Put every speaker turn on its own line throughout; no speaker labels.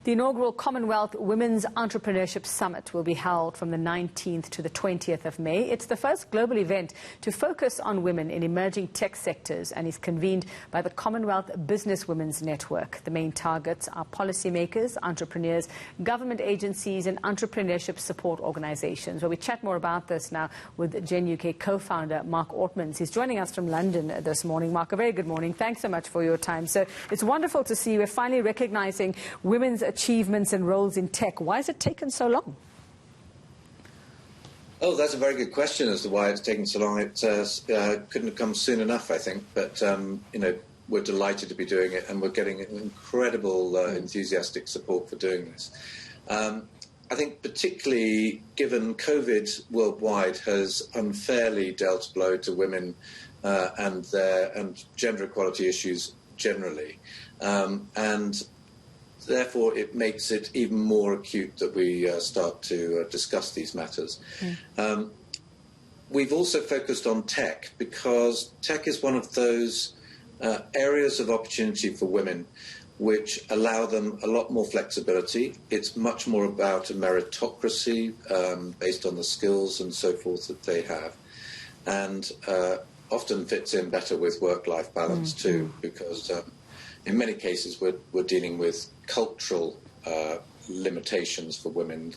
The inaugural Commonwealth Women's Entrepreneurship Summit will be held from the 19th to the 20th of May. It's the first global event to focus on women in emerging tech sectors and is convened by the Commonwealth Businesswomen's Network. The main targets are policymakers, entrepreneurs, government agencies and entrepreneurship support organizations. Well, we chat more about this now with Gen UK co-founder Marc Ortmans. He's joining us from London this morning. Marc, a very good morning. Thanks so much for your time. So it's wonderful to see we're finally recognizing women's achievements and roles in tech. Why has it taken so long?
Oh, that's a very good question as to why it's taken so long. It couldn't have come soon enough, I think. But, we're delighted to be doing it, and we're getting incredible enthusiastic support for doing this. I think particularly given COVID worldwide has unfairly dealt a blow to women and gender equality issues generally. And therefore, it makes it even more acute that we start to discuss these matters. We've also focused on tech because tech is one of those areas of opportunity for women which allow them a lot more flexibility. It's much more about a meritocracy based on the skills and so forth that they have, and often fits in better with work-life balance too, because in many cases, we're dealing with cultural limitations for women,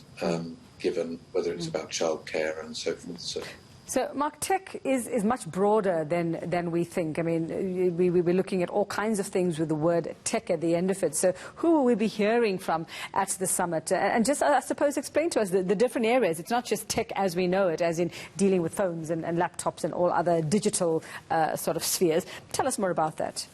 given whether it's about childcare and so forth.
So, Marc, tech is much broader than we think. I mean, we're looking at all kinds of things with the word tech at the end of it. So who will we be hearing from at the summit? And just, I suppose, explain to us the different areas. It's not just tech as we know it, as in dealing with phones and laptops and all other digital sort of spheres. Tell us more about that.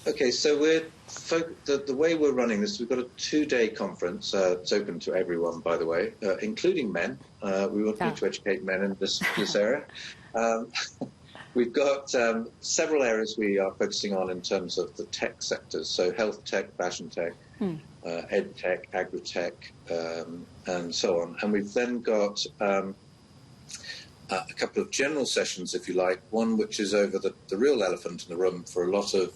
Okay, so the way we're running this, we've got a 2-day conference. It's open to everyone, by the way, including men. We want to educate men in this area. We've got several areas we are focusing on in terms of the tech sectors, so health tech, fashion tech, ed tech, agri-tech, and so on. And we've then got a couple of general sessions, if you like, one which is over the real elephant in the room for a lot of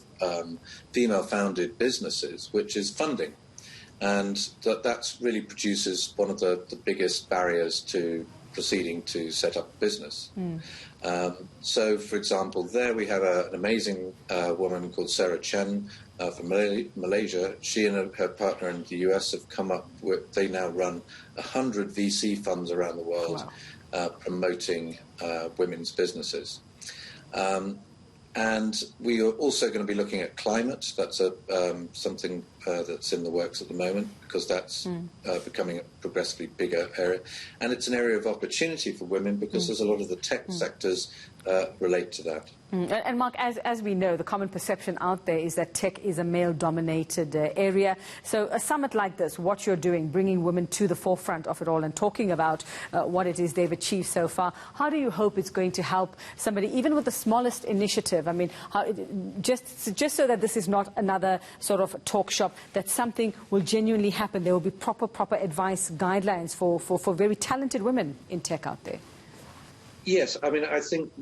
female-founded businesses, which is funding. And that really produces one of the biggest barriers to proceeding to set up a business. So, for example, there we have an amazing woman called Sarah Chen from Malaysia. She and her partner in the US have come up with, they now run 100 VC funds around the world. Wow. Promoting women's businesses. And we are also going to be looking at climate. That's something that's in the works at the moment, because that's becoming a progressively bigger area. And it's an area of opportunity for women because there's a lot of the tech sectors relate to that.
And Marc, as we know, the common perception out there is that tech is a male-dominated area. So a summit like this, what you're doing, bringing women to the forefront of it all and talking about what it is they've achieved so far, how do you hope it's going to help somebody, even with the smallest initiative? I mean, just so that this is not another sort of talk shop, that something will genuinely happen. There will be proper advice, guidelines for very talented women in tech out there.
Yes, I mean, I think,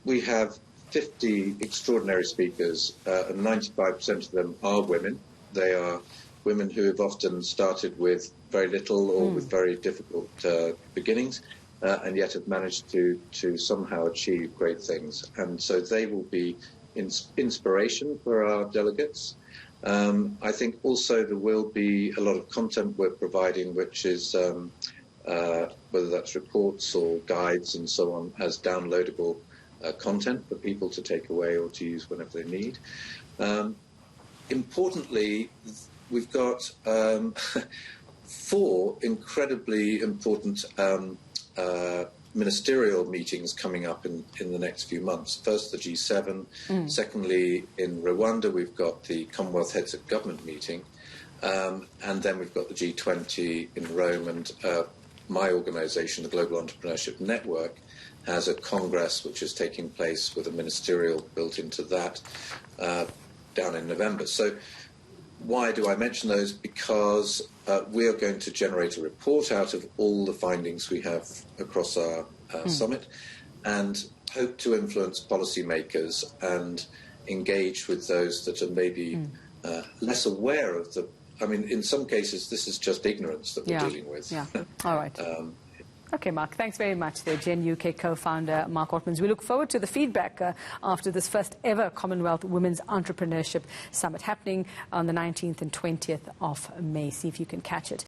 we have 50 extraordinary speakers, and 95% of them are women. They are women who have often started with very little or with very difficult beginnings, and yet have managed to somehow achieve great things. And so they will be inspiration for our delegates. I think also there will be a lot of content we're providing, which is whether that's reports or guides and so on, as downloadable content for people to take away or to use whenever they need. Importantly, we've got 4 incredibly important ministerial meetings coming up in the next few months. First, the G7. Secondly, in Rwanda, we've got the Commonwealth Heads of Government meeting. And then we've got the G20 in Rome, and my organisation, the Global Entrepreneurship Network, has a congress which is taking place with a ministerial built into that down in November. So why do I mention those? Because we are going to generate a report out of all the findings we have across our summit, and hope to influence policymakers and engage with those that are maybe less aware of the I mean, in some cases, this is just ignorance that we're dealing with.
Yeah. All right. Okay, Marc, thanks very much there. Gen UK co-founder Marc Ortmans. We look forward to the feedback after this first ever Commonwealth Women's Entrepreneurship Summit happening on the 19th and 20th of May. See if you can catch it.